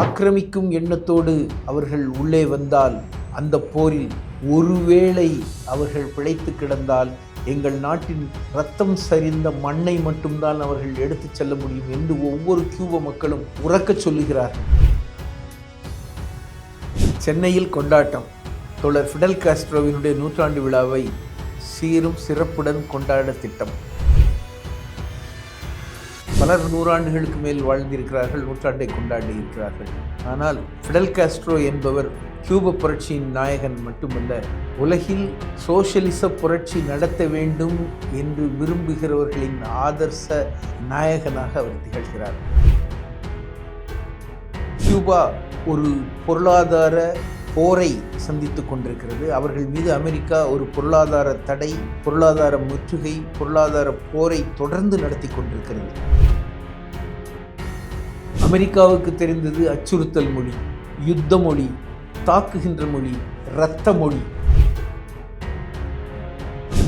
ஆக்கிரமிக்கும் எண்ணத்தோடு அவர்கள் உள்ளே வந்தால் அந்த போரில் ஒருவேளை அவர்கள் பிழைத்து கிடந்தால் எங்கள் நாட்டின் இரத்தம் சரிந்த மண்ணை மட்டும்தான் அவர்கள் எடுத்துச் செல்ல முடியும் என்று ஒவ்வொரு கியூப மக்களும் உறக்கச் சொல்லுகிறார்கள். சென்னையில் கொண்டாட்டம். தோழர் ஃபிடல் காஸ்ட்ரோவினுடைய நூற்றாண்டு விழாவை சீரும் சிறப்புடன் கொண்டாட திட்டம். பலர் 100 ஆண்டுகளுக்கு மேல் வாழ்ந்திருக்கிறார்கள், நூற்றாண்டை கொண்டாடி இருக்கிறார்கள். ஆனால் ஃபிடல் காஸ்ட்ரோ என்பவர் கியூப புரட்சியின் நாயகன் மட்டுமல்ல, உலகில் சோஷலிச புரட்சி நடத்த வேண்டும் என்று விரும்புகிறவர்களின் ஆதர்ச நாயகனாக அவர் திகழ்கிறார். கியூபா ஒரு பொருளாதார போரை சந்தித்துக் கொண்டிருக்கிறது. அவர்கள் மீது அமெரிக்கா ஒரு பொருளாதார தடை, பொருளாதார முற்றுகை, பொருளாதார போரை தொடர்ந்து நடத்தி கொண்டிருக்கிறது. அமெரிக்காவுக்கு தெரிந்தது அச்சுறுத்தல் மொழி, யுத்த மொழி, தாக்குகின்ற மொழி, இரத்த மொழி.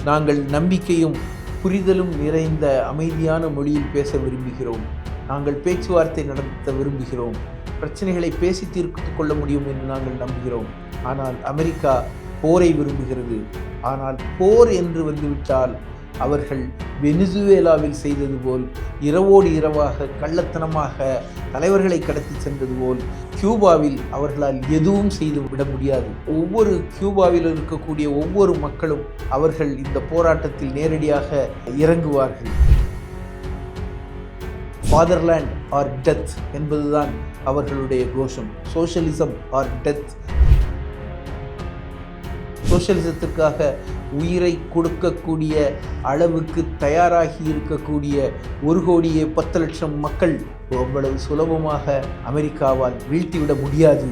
நாங்கள் நம்பிக்கையும் புரிதலும் நிறைந்த அமைதியான மொழியில் பேச விரும்புகிறோம். நாங்கள் பேச்சுவார்த்தை நடத்த விரும்புகிறோம். பிரச்சனைகளை பேசி தீர்த்து கொள்ள முடியும் என்று நாங்கள் நம்புகிறோம். ஆனால் அமெரிக்கா போரை விரும்புகிறது. ஆனால் போர் என்று வந்துவிட்டால் அவர்கள் வெனிசுவேலாவில் செய்தது போல் இரவோடு இரவாக கள்ளத்தனமாக தலைவர்களை கடத்தி சென்றது போல் கியூபாவில் அவர்களால் எதுவும் செய்து விட முடியாது. ஒவ்வொரு கியூபாவில் இருக்கக்கூடிய ஒவ்வொரு மக்களும் அவர்கள் இந்த போராட்டத்தில் நேரடியாக இறங்குவார்கள். ஃபாதர்லேண்ட் ஆர் டெத் என்பதுதான் அவர்களுடைய கோஷம். Socialism R death. சோஷலிசத்திற்காக உயிரை கொடுக்கக்கூடிய அளவுக்கு தயாராகி இருக்கக்கூடிய 1,10,00,000 மக்கள் அவ்வளவு சுலபமாக அமெரிக்காவால் வீழ்த்திவிட முடியாது.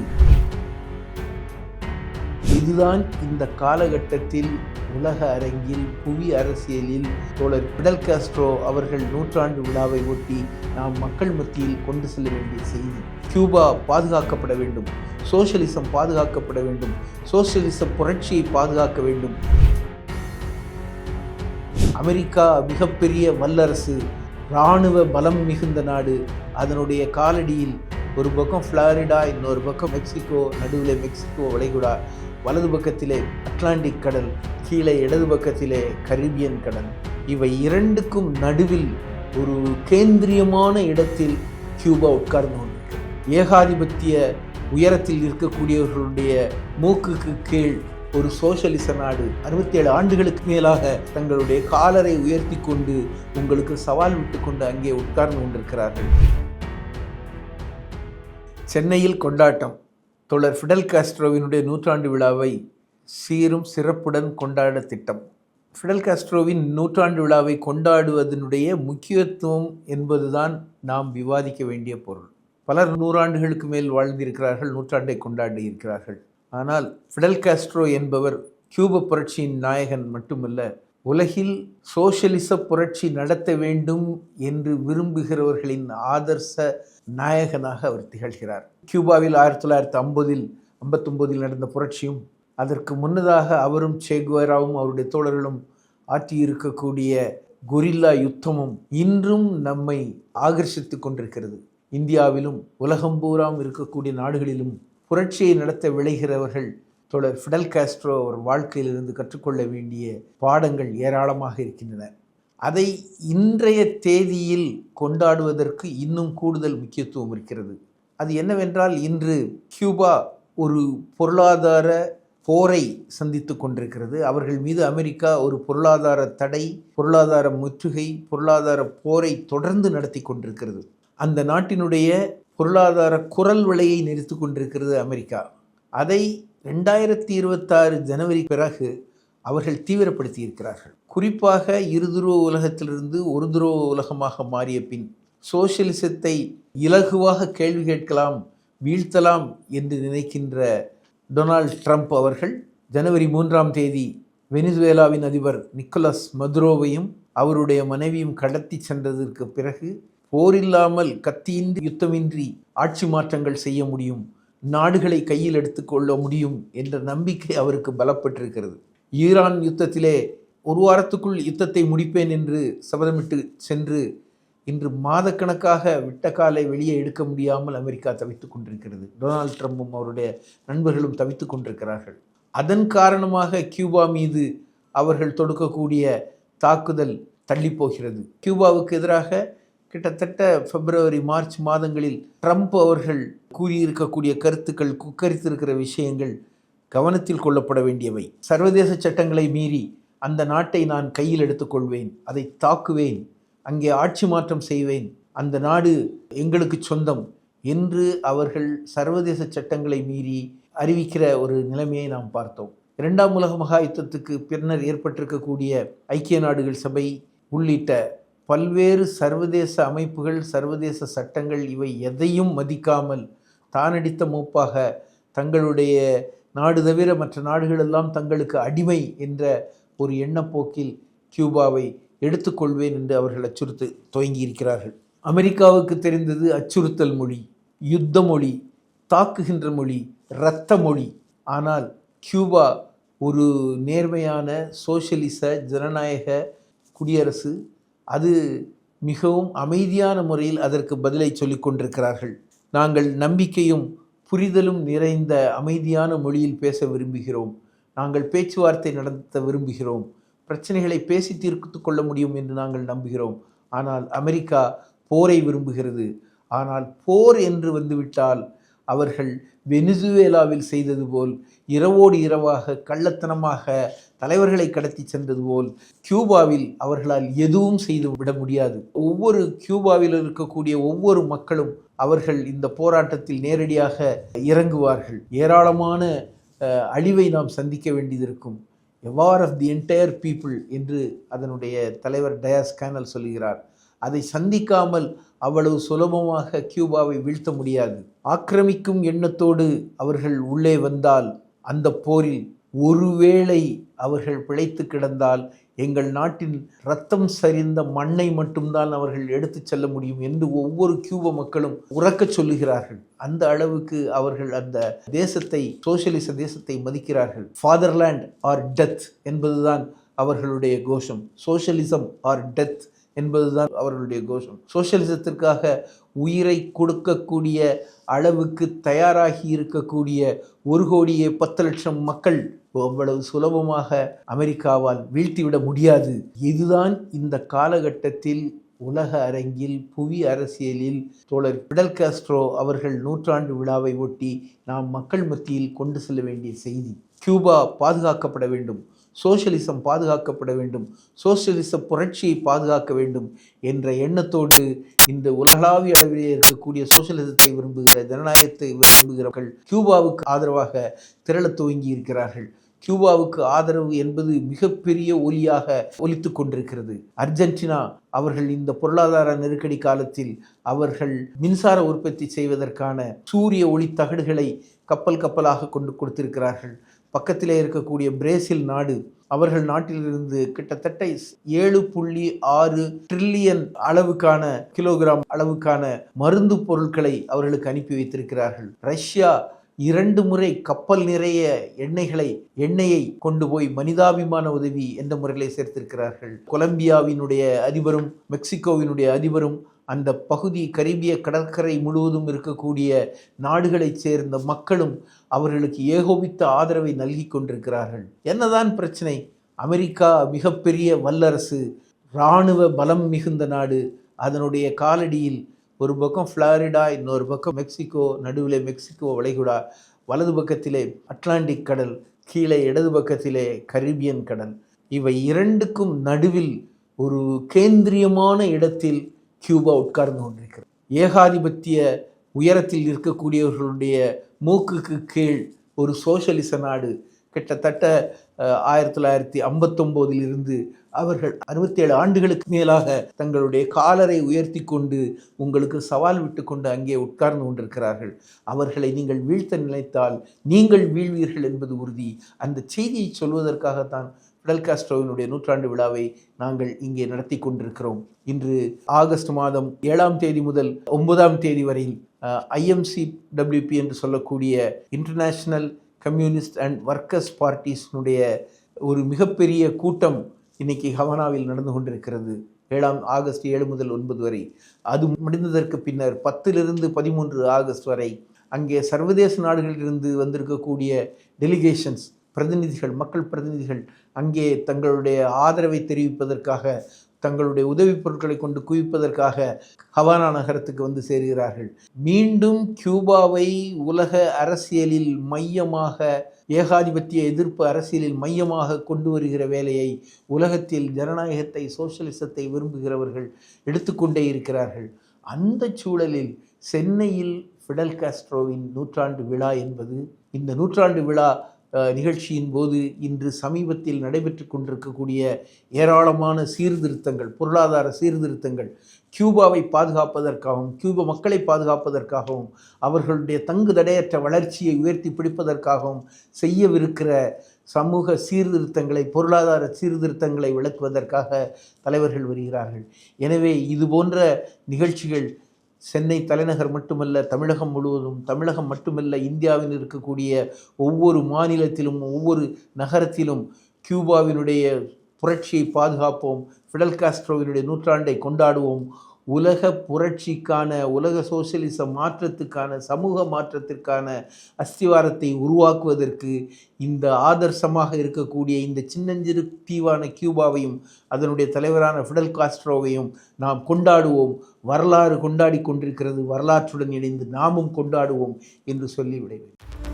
இதுதான் இந்த காலகட்டத்தில் உலக அரங்கில், புவி அரசியலில் தோழர் ஃபிடல் காஸ்ட்ரோ அவர்கள் நூற்றாண்டு விழாவை ஒட்டி நாம் மக்கள் மத்தியில் கொண்டு செல்ல வேண்டிய செய்தி. கியூபா பாதுகாக்கப்பட வேண்டும், சோஷலிசம் பாதுகாக்கப்பட வேண்டும், சோஷலிச புரட்சியை பாதுகாக்க வேண்டும். அமெரிக்கா மிகப்பெரிய வல்லரசு, இராணுவ பலம் மிகுந்த நாடு. அதனுடைய காலடியில் ஒரு பக்கம் ஃப்ளாரிடா, இன்னொரு பக்கம் மெக்சிகோ, நடுவில் மெக்சிகோ வளைகுடா, வலது பக்கத்திலே அட்லாண்டிக் கடல், கீழே இடது பக்கத்திலே கரீபியன் கடல். இவை இரண்டுக்கும் நடுவில் ஒரு கேந்திரியமான இடத்தில் கியூபா உட்கார்ந்து கொண்டிருக்கு. ஏகாதிபத்திய உயரத்தில் இருக்கக்கூடியவர்களுடைய மூக்குக்கு கீழ் ஒரு சோஷலிச நாடு 67 ஆண்டுகளுக்கு மேலாக தங்களுடைய காலரை உயர்த்தி கொண்டு உங்களுக்கு சவால் விட்டு கொண்டு அங்கே உட்கார்ந்து கொண்டிருக்கிறார்கள். சென்னையில் கொண்டாட்டம். தோழர் ஃபிடல் காஸ்ட்ரோவினுடைய நூற்றாண்டு விழாவை சீரும் சிறப்புடன் கொண்டாட திட்டம். ஃபிடல் காஸ்ட்ரோவின் நூற்றாண்டு விழாவை கொண்டாடுவதனுடைய முக்கியத்துவம் என்பதுதான் நாம் விவாதிக்க வேண்டிய பொருள். பலர் 100 ஆண்டுகளுக்கு மேல் வாழ்ந்திருக்கிறார்கள், நூற்றாண்டை கொண்டாடி இருக்கிறார்கள். ஆனால் ஃபிடல் காஸ்ட்ரோ என்பவர் கியூப புரட்சியின் நாயகன் மட்டுமல்ல, உலகில் சோஷலிச புரட்சி நடத்த வேண்டும் என்று விரும்புகிறவர்களின் ஆதர்ச நாயகனாக அவர் திகழ்கிறார். கியூபாவில் 1959 நடந்த புரட்சியும், அதற்கு முன்னதாக அவரும் சேகுவேராவும் அவருடைய தோழர்களும் ஆற்றியிருக்கக்கூடிய கொரில்லா யுத்தமும் இன்றும் நம்மை ஆகர்ஷித்து கொண்டிருக்கிறது. இந்தியாவிலும் உலகம் பூராம் இருக்கக்கூடிய நாடுகளிலும் புரட்சியை நடத்த விளைகிறவர்கள் தோழர் ஃபிடல் காஸ்ட்ரோ அவர் வாழ்க்கையிலிருந்து கற்றுக்கொள்ள வேண்டிய பாடங்கள் ஏராளமாக இருக்கின்றன. அதை இன்றைய தேதியில் கொண்டாடுவதற்கு இன்னும் கூடுதல் முக்கியத்துவம் இருக்கிறது. அது என்னவென்றால், இன்று கியூபா ஒரு பொருளாதார போரை சந்தித்து கொண்டிருக்கிறது. அவர்கள் மீது அமெரிக்கா ஒரு பொருளாதார தடை, பொருளாதார முற்றுகை, பொருளாதார போரை தொடர்ந்து நடத்தி கொண்டிருக்கிறது. அந்த நாட்டினுடைய பொருளாதார குரல் விலையை நிறுத்தி கொண்டிருக்கிறது அமெரிக்கா. அதை 2026 ஜனவரி பிறகு அவர்கள் தீவிரப்படுத்தி இருக்கிறார்கள். குறிப்பாக இருதுருவ உலகத்திலிருந்து ஒரு துருவ உலகமாக மாறிய பின் சோஷலிசத்தை இலகுவாக கேள்வி கேட்கலாம், வீழ்த்தலாம் என்று நினைக்கின்ற டொனால்ட் ட்ரம்ப் அவர்கள் ஜனவரி 3ஆம் தேதி வெனிசுவேலாவின் அதிபர் நிக்கோலஸ் மதுரோவையும் அவருடைய மனைவியும் கடத்தி சென்றதற்கு பிறகு போரில்லாமல், கத்தியின்றி, யுத்தமின்றி ஆட்சி மாற்றங்கள் செய்ய முடியும், நாடுகளை கையில் எடுத்துக்கொள்ள முடியும் என்ற நம்பிக்கை அவருக்கு பலப்பட்டிருக்கிறது. ஈரான் யுத்தத்திலே 1 வாரத்துக்குள் யுத்தத்தை முடிப்பேன் என்று சபதமிட்டு சென்று இன்று மாதக்கணக்காக விட்ட காலை வெளியே எடுக்க முடியாமல் அமெரிக்கா தவித்துக் கொண்டிருக்கிறது. டொனால்ட் ட்ரம்பும் அவருடைய நண்பர்களும் தவித்துக் கொண்டிருக்கிறார்கள். அதன் காரணமாக கியூபா மீது அவர்கள் தொடுக்கக்கூடிய தாக்குதல் தள்ளி போகிறது. கியூபாவுக்கு எதிராக கிட்டத்தட்ட பிப்ரவரி மார்ச் மாதங்களில் ட்ரம்ப் அவர்கள் கூறியிருக்கக்கூடிய கருத்துக்கள், குக்கரித்திருக்கிற விஷயங்கள் கவனத்தில் கொள்ளப்பட வேண்டியவை. சர்வதேச சட்டங்களை மீறி அந்த நாட்டை நான் கையில் எடுத்துக்கொள்வேன், அதை தாக்குவேன், அங்கே ஆட்சி மாற்றம் செய்வேன், அந்த நாடு எங்களுக்கு சொந்தம் என்று அவர்கள் சர்வதேச சட்டங்களை மீறி அறிவிக்கிற ஒரு நிலைமையை நாம் பார்த்தோம். 2ஆம் உலக மகா யுத்தத்துக்கு பின்னர் ஏற்பட்டிருக்கக்கூடிய ஐக்கிய நாடுகள் சபை உள்ளிட்ட பல்வேறு சர்வதேச அமைப்புகள், சர்வதேச சட்டங்கள் இவை எதையும் மதிக்காமல் தானடித்த மூப்பாக தங்களுடைய நாடு தவிர மற்ற நாடுகளெல்லாம் தங்களுக்கு அடிமை என்ற ஒரு எண்ணப்போக்கில் கியூபாவை எடுத்துக்கொள்வேன் என்று அவர்கள் அச்சுறுத்த துவங்கியிருக்கிறார்கள். அமெரிக்காவுக்கு தெரிந்தது அச்சுறுத்தல் மொழி, யுத்த மொழி, தாக்குகின்ற மொழி, இரத்த மொழி. ஆனால் கியூபா ஒரு நேர்மையான சோஷலிச ஜனநாயக குடியரசு. அது மிகவும் அமைதியான முறையில் அதற்கு பதிலை சொல்லிக் கொண்டிருக்கிறார்கள். நாங்கள் நம்பிக்கையும் புரிதலும் நிறைந்த அமைதியான மொழியில் பேச விரும்புகிறோம், நாங்கள் பேச்சுவார்த்தை நடத்த விரும்புகிறோம், பிரச்சனைகளை பேசி தீர்த்து கொள்ள முடியும் என்று நாங்கள் நம்புகிறோம். ஆனால் அமெரிக்கா போரை விரும்புகிறது. ஆனால் போர் என்று வந்துவிட்டால் அவர்கள் வெனிசுவேலாவில் செய்தது போல் இரவோடு இரவாக கள்ளத்தனமாக தலைவர்களை கடத்தி சென்றது போல் கியூபாவில் அவர்களால் எதுவும் செய்து விட முடியாது. ஒவ்வொரு கியூபாவில் இருக்கக்கூடிய ஒவ்வொரு மக்களும் அவர்கள் இந்த போராட்டத்தில் நேரடியாக இறங்குவார்கள். ஏராளமான அழிவை நாம் சந்திக்க வேண்டியதிருக்கும். A war of the entire people என்று அதனுடைய தலைவர் டயாஸ் கேனல் சொல்கிறார். அதை சந்திக்காமல் அவ்வளவு சுலபமாக கியூபாவை வீழ்த்த முடியாது. ஆக்கிரமிக்கும் எண்ணத்தோடு அவர்கள் உள்ளே வந்தால் அந்த போரில் ஒருவேளை அவர்கள் பிழைத்து கிடந்தால் எங்கள் நாட்டின் இரத்தம் சரிந்த மண்ணை மட்டும்தான் அவர்கள் எடுத்து செல்ல முடியும் என்று ஒவ்வொரு கியூப மக்களும் உறக்க சொல்லுகிறார்கள். அந்த அளவுக்கு அவர்கள் அந்த தேசத்தை, சோசியலிச தேசத்தை மதிக்கிறார்கள். ஃபாதர்லேண்ட் ஆர் டெத் என்பதுதான் அவர்களுடைய கோஷம். சோஷியலிசம் ஆர் டெத் என்பதுதான் அவர்களுடைய கோஷம். சோஷியலிசத்திற்காக உயிரை கொடுக்கக்கூடிய அளவுக்கு தயாராகி இருக்கக்கூடிய 1,10,00,000 மக்கள் அவ்வளவு சுலபமாக அமெரிக்காவால் வீழ்த்திவிட முடியாது. இதுதான் இந்த காலகட்டத்தில் உலக அரங்கில், புவி அரசியலில் தோழர் பிடல் காஸ்ட்ரோ அவர்கள் 100ஆண்டு விழாவை ஒட்டி நாம் மக்கள் மத்தியில் கொண்டு செல்ல வேண்டிய செய்தி. கியூபா பாதுகாக்கப்பட வேண்டும், சோஷலிசம் பாதுகாக்கப்பட வேண்டும், சோஷலிச புரட்சியை பாதுகாக்க வேண்டும் என்ற எண்ணத்தோடு இந்த உலகளாவிய அளவிலே இருக்கக்கூடிய சோஷலிசத்தை விரும்புகிற, ஜனநாயகத்தை விரும்புகிறவர்கள் கியூபாவுக்கு ஆதரவாக திரள துவங்கி இருக்கிறார்கள். கியூபாவுக்கு ஆதரவு என்பது மிகப்பெரிய ஒலியாக ஒலித்து கொண்டிருக்கிறது. அர்ஜென்டினா அவர்கள் இந்த பொருளாதார நெருக்கடி காலத்தில் அவர்கள் மின்சார உற்பத்தி செய்வதற்கான சூரிய ஒளி தகடுகளை கப்பல் கப்பலாக கொண்டு கொடுத்திருக்கிறார்கள். பக்கத்திலே இருக்கக்கூடிய பிரேசில் நாடு அவர்கள் நாட்டிலிருந்து கிட்டத்தட்ட 7.6 ட்ரில்லியன் அளவுக்கான கிலோகிராம் அளவுக்கான மருந்து பொருட்களை அவர்களுக்கு அனுப்பி வைத்திருக்கிறார்கள். ரஷ்யா 2 முறை கப்பல் நிறைய எண்ணெயை கொண்டு போய் மனிதாபிமான உதவி என்ற முறையிலே சேர்த்திருக்கிறார்கள். கொலம்பியாவினுடைய அதிபரும் மெக்சிகோவினுடைய அதிபரும் அந்த பகுதி கரீபிய கடற்கரை முழுவதும் இருக்கக்கூடிய நாடுகளைச் சேர்ந்த மக்களும் அவர்களுக்கு ஏகோபித்த ஆதரவை நல்கி கொண்டிருக்கிறார்கள். என்னதான் பிரச்சனை? அமெரிக்கா மிகப்பெரிய வல்லரசு, இராணுவ பலம் மிகுந்த நாடு. அதனுடைய காலடியில் ஒரு பக்கம் ஃப்ளாரிடா, இன்னொரு பக்கம் மெக்சிகோ, நடுவிலே மெக்சிகோ வளைகுடா, வலது பக்கத்திலே அட்லாண்டிக் கடல், கீழே இடது பக்கத்திலே கரீபியன் கடல். இவை இரண்டுக்கும் நடுவில் ஒரு கேந்திரியமான இடத்தில் கியூபா உட்கார்ந்து கொண்டிருக்கிறது. ஏகாதிபத்திய உயரத்தில் இருக்கக்கூடியவர்களுடைய மூக்குக்கு கீழ் ஒரு சோஷலிச நாடு. கிட்டத்தட்ட 1959 அவர்கள் 67 ஆண்டுகளுக்கு மேலாக தங்களுடைய காலரை உயர்த்தி கொண்டு உங்களுக்கு சவால் விட்டு கொண்டு அங்கே உட்கார்ந்து கொண்டிருக்கிறார்கள். அவர்களை நீங்கள் வீழ்த்த நினைத்தால் நீங்கள் வீழ்வீர்கள் என்பது உறுதி. அந்த செய்தியை சொல்வதற்காகத்தான் பிடல் காஸ்ட்ரோவினுடைய 100ஆண்டு விழாவை நாங்கள் இங்கே நடத்தி கொண்டிருக்கிறோம். இன்று ஆகஸ்ட் மாதம் 7ஆம் தேதி முதல் 9ஆம் தேதி வரையில் IMCWP என்று சொல்லக்கூடிய இன்டர்நேஷ்னல் கம்யூனிஸ்ட் அண்ட் ஒர்க்கர்ஸ் பார்ட்டிஸ்னுடைய ஒரு மிகப்பெரிய கூட்டம் இன்னைக்கு ஹவானாவில் நடந்து கொண்டிருக்கிறது. ஆகஸ்ட் 7 முதல் 9 வரை. அது முடிந்ததற்கு பின்னர் 10லிருந்து 13 ஆகஸ்ட் வரை அங்கே சர்வதேச நாடுகளிலிருந்து வந்திருக்கக்கூடிய டெலிகேஷன்ஸ், பிரதிநிதிகள், மக்கள் பிரதிநிதிகள் அங்கே தங்களுடைய ஆதரவை தெரிவிப்பதற்காக, தங்களுடைய உதவிப் பொருட்களை கொண்டு குவிப்பதற்காக ஹவானா நகரத்துக்கு வந்து சேருகிறார்கள். மீண்டும் கியூபாவை உலக அரசியலில் மையமாக, ஏகாதிபத்திய எதிர்ப்பு அரசியலில் மையமாக கொண்டு வருகிற வேலையை உலகத்தில் ஜனநாயகத்தை, சோஷலிசத்தை விரும்புகிறவர்கள் எடுத்துக்கொண்டே இருக்கிறார்கள். அந்த சூழலில் சென்னையில் ஃபிடல் காஸ்ட்ரோவின் நூற்றாண்டு விழா என்பது, இந்த நூற்றாண்டு விழா நிகழ்ச்சியின் போது இன்று சமீபத்தில் நடைபெற்று கொண்டிருக்கக்கூடிய ஏராளமான சீர்திருத்தங்கள், பொருளாதார சீர்திருத்தங்கள், கியூபாவை பாதுகாப்பதற்காகவும், கியூபா மக்களை பாதுகாப்பதற்காகவும், அவர்களுடைய தங்கு தடையற்ற வளர்ச்சியை உயர்த்தி பிடிப்பதற்காகவும் செய்யவிருக்கிற சமூக சீர்திருத்தங்களை, பொருளாதார சீர்திருத்தங்களை விளக்குவதற்காக தலைவர்கள் வருகிறார்கள். எனவே இது போன்ற நிகழ்ச்சிகள் சென்னை தலைநகர் மட்டுமல்ல, தமிழகம் முழுவதும், தமிழகம் மட்டுமல்ல, இந்தியாவில் இருக்கக்கூடிய ஒவ்வொரு மாநிலத்திலும், ஒவ்வொரு நகரத்திலும் கியூபாவினுடைய புரட்சியை பாதுகாப்போம், ஃபிடல் காஸ்ட்ரோவினுடைய நூற்றாண்டை கொண்டாடுவோம். உலக புரட்சிக்கான, உலக சோசியலிச மாற்றத்துக்கான, சமூக மாற்றத்திற்கான அஸ்திவாரத்தை உருவாக்குவதற்கு இந்த ஆதர்சமாக இருக்கக்கூடிய இந்த சின்னஞ்சிறு தீவான கியூபாவையும் அதனுடைய தலைவரான ஃபிடல் காஸ்ட்ரோவையும் நாம் கொண்டாடுவோம். வரலாறு கொண்டாடி கொண்டிருக்கிறது, வரலாற்றுடன் இணைந்து நாமும் கொண்டாடுவோம் என்று சொல்லி விடைபெறுகிறேன்.